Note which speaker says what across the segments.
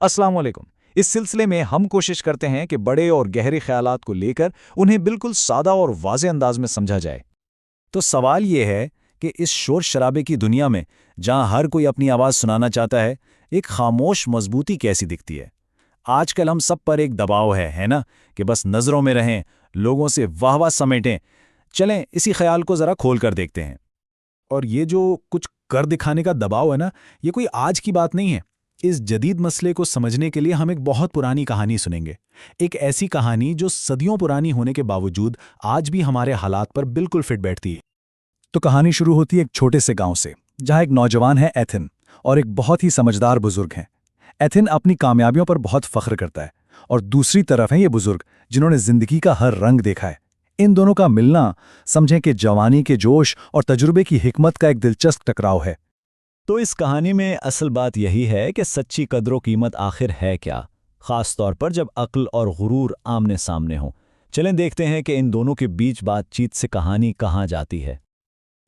Speaker 1: अस्सलाम वालेकुम। इस सिलसिले में हम कोशिश करते हैं कि बड़े और गहरे ख्यालात को लेकर उन्हें बिल्कुल सादा और वाज़ेह अंदाज में समझा जाए। तो सवाल ये है कि इस शोर शराबे की दुनिया में, जहां हर कोई अपनी आवाज़ सुनाना चाहता है, एक खामोश मजबूती कैसी दिखती है? आजकल हम सब पर एक दबाव है ना, कि बस नज़रों में रहें, लोगों से वाह वाह समेटें। चलें इसी ख्याल को ज़रा खोल कर देखते हैं। और ये जो कुछ कर दिखाने का दबाव है ना, ये कोई आज की बात नहीं है। इस जदीद मसले को समझने के लिए हम एक बहुत पुरानी कहानी सुनेंगे। एक ऐसी कहानी जो सदियों पुरानी होने के बावजूद आज भी हमारे हालात पर बिल्कुल फिट बैठती है। तो कहानी शुरू होती है एक छोटे से गांव से, जहां एक नौजवान है एथिन और एक बहुत ही समझदार बुजुर्ग हैं। एथिन अपनी कामयाबियों पर बहुत फख्र करता है और दूसरी तरफ हैं ये बुजुर्ग, जिन्होंने जिंदगी का हर रंग देखा है। इन दोनों का मिलना, समझें कि जवानी के जोश और तजुर्बे की हिकमत का एक दिलचस्प टकराव है।
Speaker 2: तो इस कहानी में असल बात यही है कि सच्ची कदर कीमत आखिर है क्या, खास तौर पर जब अक्ल और गुरूर आमने सामने हो। चलें देखते हैं कि इन दोनों के बीच बातचीत से कहानी कहाँ जाती है।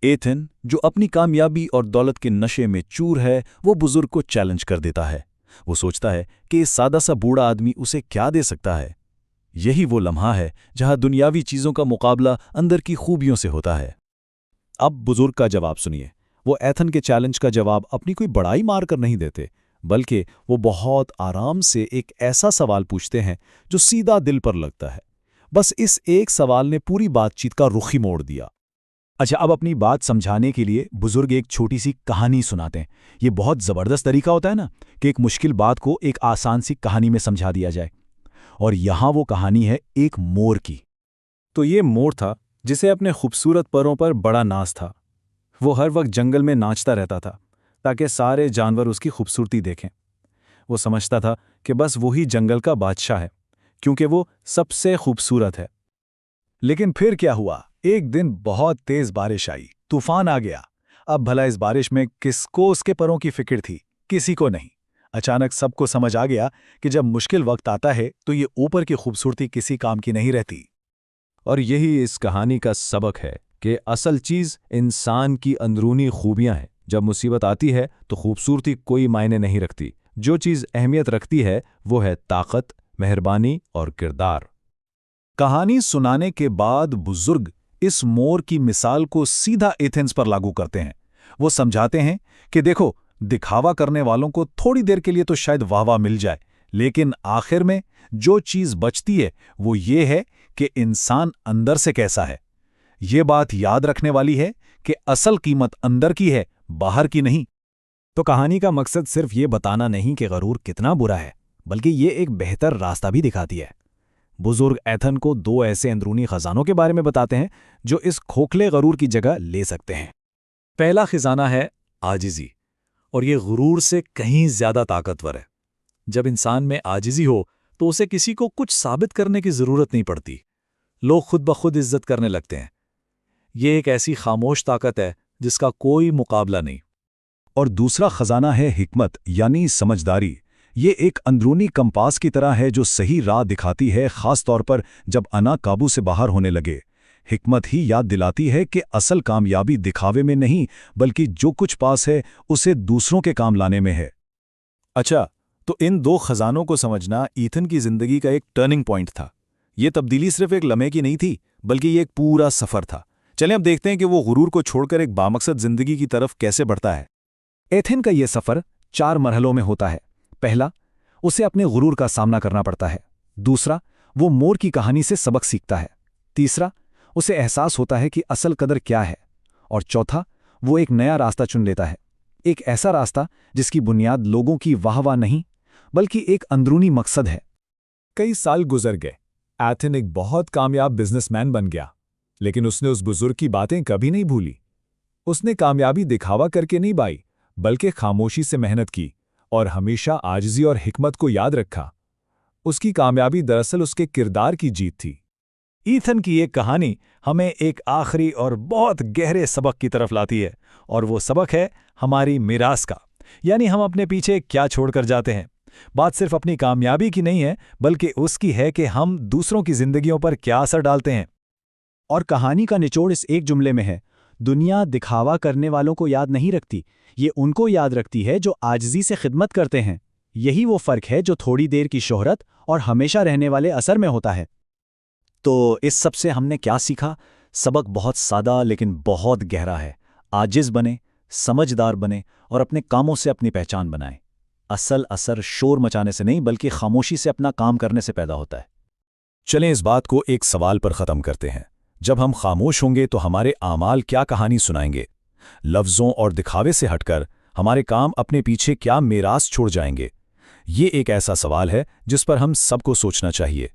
Speaker 3: एथिन, जो अपनी कामयाबी और दौलत के नशे में चूर है, वो बुजुर्ग को चैलेंज कर देता है। वो सोचता है कि इस सादा सा बूढ़ा आदमी उसे क्या दे सकता है। यही वो लम्हा है जहां दुनियावी चीजों का मुकाबला अंदर की खूबियों से होता है। अब बुजुर्ग का जवाब सुनिए। वो एथिन के चैलेंज का जवाब अपनी कोई बड़ाई मारकर नहीं देते, बल्कि वो बहुत आराम से एक ऐसा सवाल पूछते हैं जो सीधा दिल पर लगता है। बस इस एक सवाल ने पूरी बातचीत का रुख ही मोड़ दिया।
Speaker 1: अच्छा, अब अपनी बात समझाने के लिए बुजुर्ग एक छोटी सी कहानी सुनाते हैं। ये बहुत ज़बरदस्त तरीका होता है ना, कि एक मुश्किल बात को एक आसान सी कहानी में समझा दिया जाए। और यहाँ वो कहानी है एक मोर की।
Speaker 3: तो ये मोर था जिसे अपने खूबसूरत परों पर बड़ा नाज था। वो हर वक्त जंगल में नाचता रहता था ताकि सारे जानवर उसकी खूबसूरती देखें। वो समझता था कि बस वही जंगल का बादशाह है, क्योंकि वो सबसे खूबसूरत है।
Speaker 1: लेकिन फिर क्या हुआ? एक दिन बहुत तेज बारिश आई, तूफान आ गया। अब भला इस बारिश में किसको उसके परों की फिक्र थी? किसी को नहीं। अचानक सबको समझ आ गया कि जब मुश्किल वक्त आता है तो ये ऊपर की खूबसूरती किसी काम की नहीं रहती।
Speaker 3: और यही इस कहानी का सबक है कि असल चीज़ इंसान की अंदरूनी खूबियां हैं। जब मुसीबत आती है तो खूबसूरती कोई मायने नहीं रखती। जो चीज़ अहमियत रखती है वो है ताकत, मेहरबानी और किरदार।
Speaker 1: कहानी सुनाने के बाद बुजुर्ग इस मोर की मिसाल को सीधा एथेंस पर लागू करते हैं। वो समझाते हैं कि देखो, दिखावा करने वालों को थोड़ी देर के लिए तो शायद वाह-वाह मिल जाए, लेकिन आखिर में जो चीज बचती है वो ये है कि इंसान अंदर से कैसा है। ये बात याद रखने वाली है कि असल कीमत अंदर की है, बाहर की नहीं।
Speaker 2: तो कहानी का मकसद सिर्फ ये बताना नहीं कि गरूर कितना बुरा है, बल्कि ये एक बेहतर रास्ता भी दिखाती है। बुजुर्ग एथन को दो ऐसे अंदरूनी खजानों के बारे में बताते हैं जो इस खोखले गरूर की जगह ले सकते हैं।
Speaker 3: पहला खजाना है आजिज़ी, और ये गुरूर से कहीं ज्यादा ताकतवर है। जब इंसान में आजिज़ी हो तो उसे किसी को कुछ साबित करने की जरूरत नहीं पड़ती। लोग खुद ब खुद इज्जत करने लगते हैं। ये एक ऐसी खामोश ताकत है जिसका कोई मुकाबला नहीं।
Speaker 1: और दूसरा खजाना है हिकमत, यानी समझदारी। ये एक अंदरूनी कंपास की तरह है जो सही राह दिखाती है, खास तौर पर जब अना काबू से बाहर होने लगे। हिकमत ही याद दिलाती है कि असल कामयाबी दिखावे में नहीं, बल्कि जो कुछ पास है उसे दूसरों के काम लाने में है।
Speaker 3: अच्छा, तो इन दो खजानों को समझना ईथन की जिंदगी का एक टर्निंग पॉइंट था। ये तब्दीली सिर्फ एक लम्हे की नहीं थी, बल्कि ये एक पूरा सफर था। चलें अब देखते हैं कि वो गुरूर को छोड़कर एक बामकसद जिंदगी की तरफ कैसे बढ़ता है।
Speaker 1: एथेन का ये सफर 4 मरहलों में होता है। पहला, उसे अपने गुरूर का सामना करना पड़ता है। दूसरा, वो मोर की कहानी से सबक सीखता है। तीसरा, उसे एहसास होता है कि असल कदर क्या है। और चौथा, वो एक नया रास्ता चुन लेता है, एक ऐसा रास्ता जिसकी बुनियाद लोगों की वाह-वाह नहीं, बल्कि एक अंदरूनी मकसद है।
Speaker 3: कई साल गुजर गए। एथेन एक बहुत कामयाब बिजनेसमैन बन गया, लेकिन उसने उस बुजुर्ग की बातें कभी नहीं भूली। उसने कामयाबी दिखावा करके नहीं पाई, बल्कि खामोशी से मेहनत की और हमेशा आजिज़ी और हिकमत को याद रखा। उसकी कामयाबी दरअसल उसके किरदार की जीत थी। ईथन की ये कहानी हमें एक आखिरी और बहुत गहरे सबक की तरफ लाती है, और वो सबक है हमारी मिरास का, यानी हम अपने पीछे क्या छोड़कर जाते हैं। बात सिर्फ अपनी कामयाबी की नहीं है, बल्कि उसकी है कि हम दूसरों की जिंदगियों पर क्या असर डालते हैं।
Speaker 1: और कहानी का निचोड़ इस एक जुमले में है, दुनिया दिखावा करने वालों को याद नहीं रखती, ये उनको याद रखती है जो आजिज़ी से खिदमत करते हैं।
Speaker 2: यही वो फर्क है जो थोड़ी देर की शोहरत और हमेशा रहने वाले असर में होता है।
Speaker 1: तो इस सब से हमने क्या सीखा? सबक बहुत सादा लेकिन बहुत गहरा है। आजिज़ बने, समझदार बने और अपने कामों से अपनी पहचान बनाएं। असल असर शोर मचाने से नहीं बल्कि खामोशी से अपना काम करने से पैदा होता है।
Speaker 3: चलें इस बात को एक सवाल पर ख़त्म करते हैं। जब हम खामोश होंगे तो हमारे आमाल क्या कहानी सुनाएंगे? लफ्ज़ों और दिखावे से हटकर हमारे काम अपने पीछे क्या मीरास छोड़ जाएंगे? ये एक ऐसा सवाल है जिस पर हम सबको सोचना चाहिए।